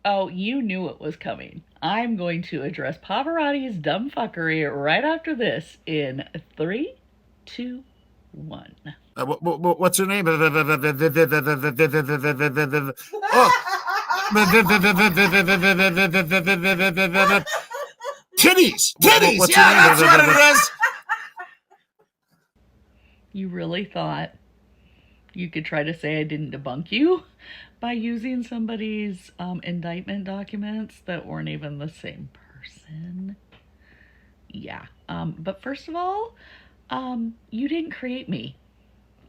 Oh, you knew it was coming. I'm going to address Pavarotti's dumb fuckery right after this in three, two, one. What's her name? Oh. Titties! Titties! Yeah, that's what it is! You really thought you could try to say I didn't debunk you by using somebody's indictment documents that weren't even the same person? Yeah. But first of all, you didn't create me.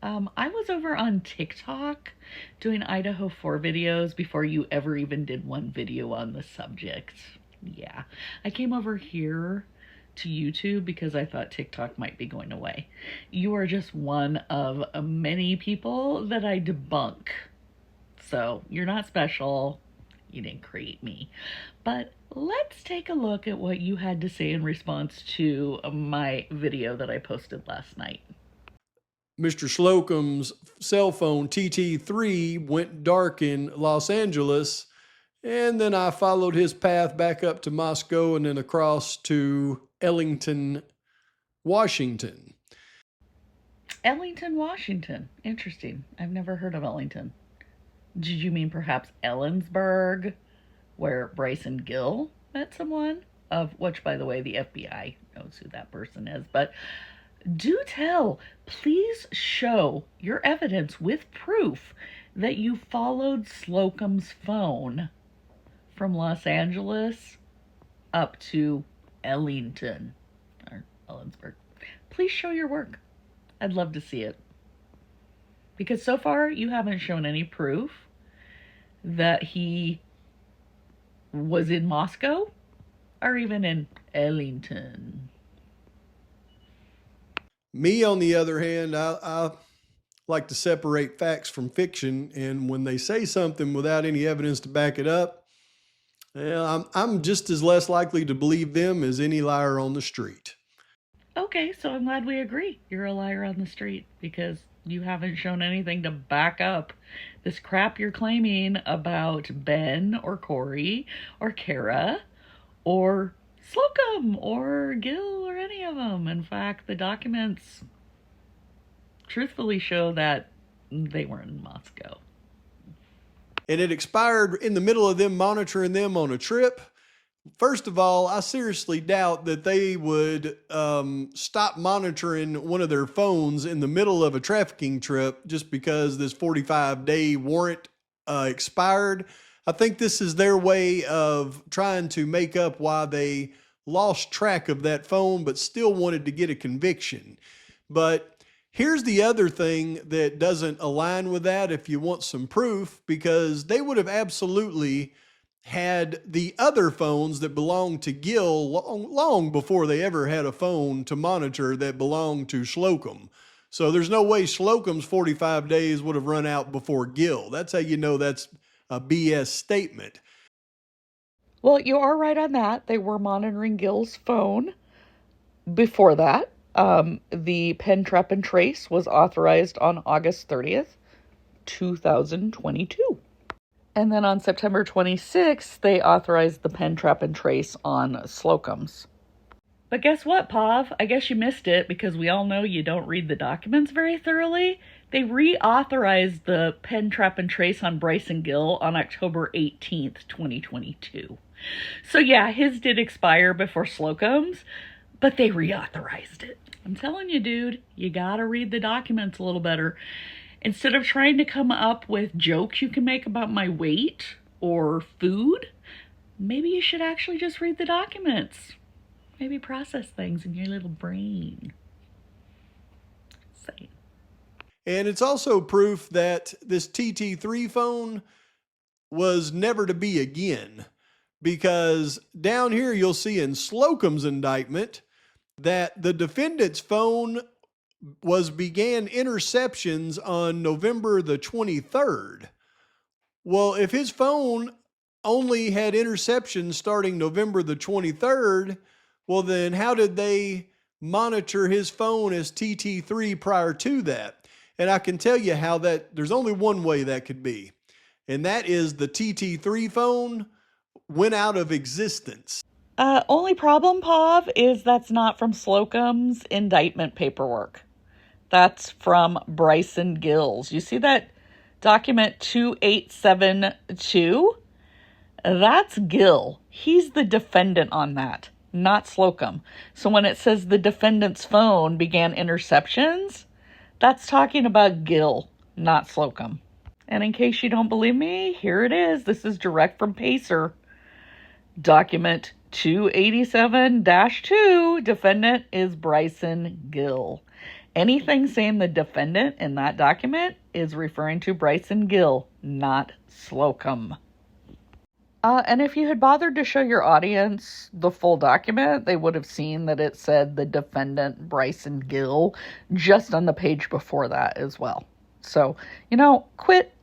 I was over on TikTok doing Idaho 4 videos before you ever even did one video on the subject. Yeah. I came over here to YouTube because I thought TikTok might be going away. You are just one of many people that I debunk. So you're not special. You didn't create me. But let's take a look at what you had to say in response to my video that I posted last night. Mr. Slocum's cell phone TT3 went dark in Los Angeles, and then I followed his path back up to Moscow and then across to Ellington, Washington. Ellington, Washington. Interesting. I've never heard of Ellington. Did you mean perhaps Ellensburg, where Bryson Gill met someone? Of which, by the way, the FBI knows who that person is. But do tell, please show your evidence with proof that you followed Slocum's phone from Los Angeles up to Ellington or Ellensburg. Please show your work. I'd love to see it. Because so far you haven't shown any proof that he was in Moscow or even in Ellington. Me, on the other hand, I like to separate facts from fiction, and when they say something without any evidence to back it up, well, I'm just as less likely to believe them as any liar on the street. Okay, so I'm glad we agree. You're a liar on the street because you haven't shown anything to back up this crap you're claiming about Ben or Corey or Kara or Slocum or Gil or any of them. In fact, the documents truthfully show that they were in Moscow. And it expired in the middle of them monitoring them on a trip. First of all, I seriously doubt that they would stop monitoring one of their phones in the middle of a trafficking trip just because this 45-day warrant expired. I think this is their way of trying to make up why they lost track of that phone but still wanted to get a conviction. But here's the other thing that doesn't align with that if you want some proof, because they would have absolutely had the other phones that belonged to Gil long before they ever had a phone to monitor that belonged to Slocum. So there's no way Slocum's 45 days would have run out before Gil. That's how you know that's a BS statement. Well, you are right on that. They were monitoring Gil's phone before that. The pen trap and trace was authorized on August 30th, 2022. And then on September 26th, they authorized the pen trap and trace on Slocum's. But guess what, Pav? I guess you missed it because we all know you don't read the documents very thoroughly. They reauthorized the pen trap and trace on Bryson Gill on October 18th, 2022. So yeah, his did expire before Slocum's, but they reauthorized it. I'm telling you, dude, you gotta read the documents a little better. Instead of trying to come up with jokes you can make about my weight or food, maybe you should actually just read the documents. Maybe process things in your little brain. Same. And it's also proof that this TT3 phone was never to be again, because down here you'll see in Slocum's indictment that the defendant's phone began interceptions on November the 23rd. Well, if his phone only had interceptions starting November the 23rd, well then how did they monitor his phone as TT3 prior to that? And I can tell you how that, there's only one way that could be. And that is the TT3 phone went out of existence. Only problem, Pav, is that's not from Slocum's indictment paperwork. That's from Bryson Gill's. You see that document 2872? That's Gill. He's the defendant on that, not Slocum. So when it says the defendant's phone began interceptions, that's talking about Gill, not Slocum. And in case you don't believe me, here it is. This is direct from Pacer. Document 287-2, defendant is Bryson Gill. Anything saying the defendant in that document is referring to Bryson Gill, not Slocum. And if you had bothered to show your audience the full document, they would have seen that it said the defendant, Bryson Gill, just on the page before that as well. So, quit,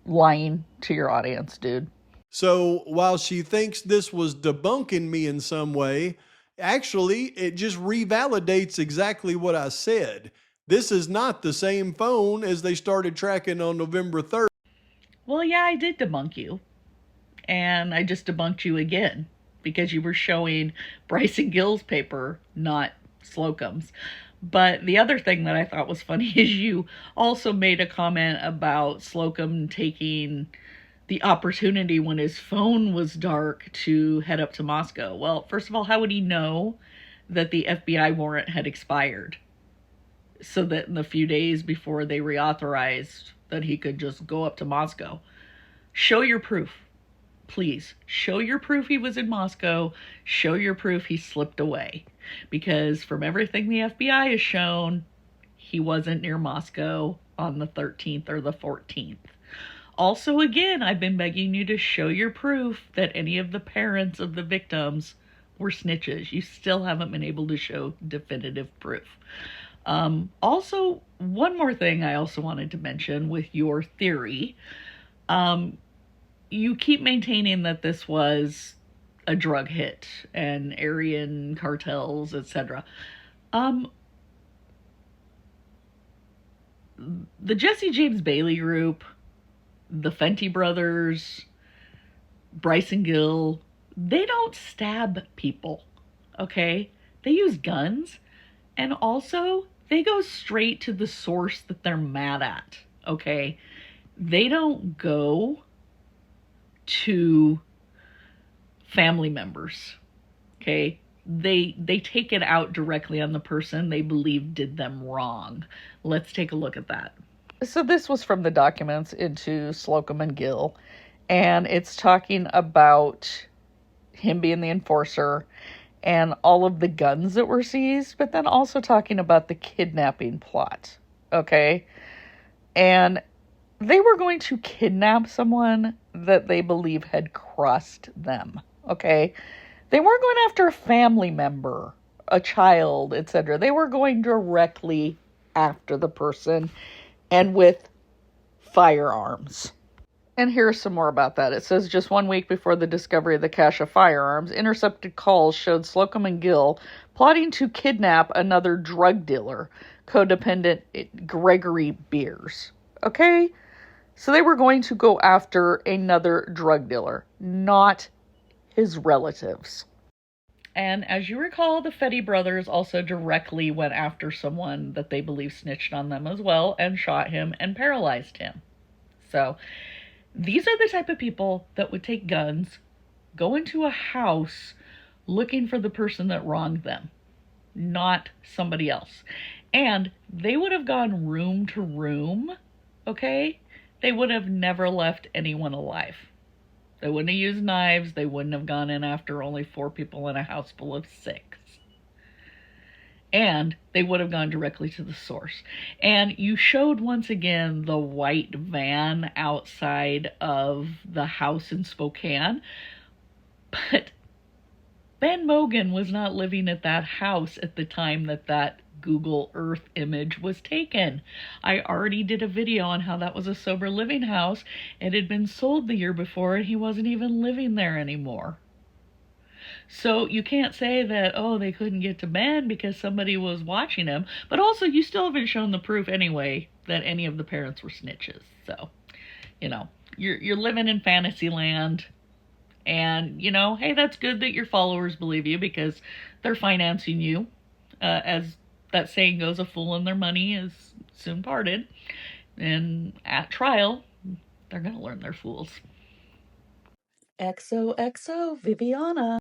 lying to your audience, dude. So while she thinks this was debunking me in some way, actually, it just revalidates exactly what I said. This is not the same phone as they started tracking on November 3rd. Well, yeah, I did debunk you. And I just debunked you again because you were showing Bryson Gill's paper, not Slocum's. But the other thing that I thought was funny is you also made a comment about Slocum taking the opportunity when his phone was dark to head up to Moscow. Well, first of all, how would he know that the FBI warrant had expired? So that in the few days before they reauthorized that he could just go up to Moscow. Show your proof. Please, show your proof he was in Moscow. Show your proof he slipped away. Because from everything the FBI has shown, he wasn't near Moscow on the 13th or the 14th. Also, again, I've been begging you to show your proof that any of the parents of the victims were snitches. You still haven't been able to show definitive proof. Also, one more thing I also wanted to mention with your theory. You keep maintaining that this was a drug hit and Aryan cartels, etc. The Jesse James Bailey group, the Fenty brothers, Bryson Gill, they don't stab people, okay? They use guns, and also they go straight to the source that they're mad at, okay? They don't go to family members, okay? They take it out directly on the person they believe did them wrong. Let's take a look at that. So this was from the documents into Slocum and Gill, and it's talking about him being the enforcer and all of the guns that were seized, but then also talking about the kidnapping plot, okay? And they were going to kidnap someone that they believe had crossed them, okay? They weren't going after a family member, a child, etc. They were going directly after the person and with firearms. And here's some more about that. It says, just 1 week before the discovery of the cache of firearms, intercepted calls showed Slocum and Gill plotting to kidnap another drug dealer, codependent Gregory Beers, okay? So they were going to go after another drug dealer, not his relatives. And as you recall, the Fetty brothers also directly went after someone that they believe snitched on them as well and shot him and paralyzed him. So these are the type of people that would take guns, go into a house looking for the person that wronged them, not somebody else. And they would have gone room to room, okay? They would have never left anyone alive. They wouldn't have used knives. They wouldn't have gone in after only 4 people in a house full of 6. And they would have gone directly to the source. And you showed once again the white van outside of the house in Spokane. But Ben Mogan was not living at that house at the time that that Google Earth image was taken. I already did a video on how that was a sober living house. It had been sold the year before and he wasn't even living there anymore. So you can't say that, oh, they couldn't get to Ben because somebody was watching him. But also you still haven't shown the proof anyway that any of the parents were snitches. So, you're living in fantasy land. And, you know, hey, that's good that your followers believe you because they're financing you. As that saying goes, a fool and their money is soon parted. And at trial, they're going to learn they're fools. XOXO, Viviana.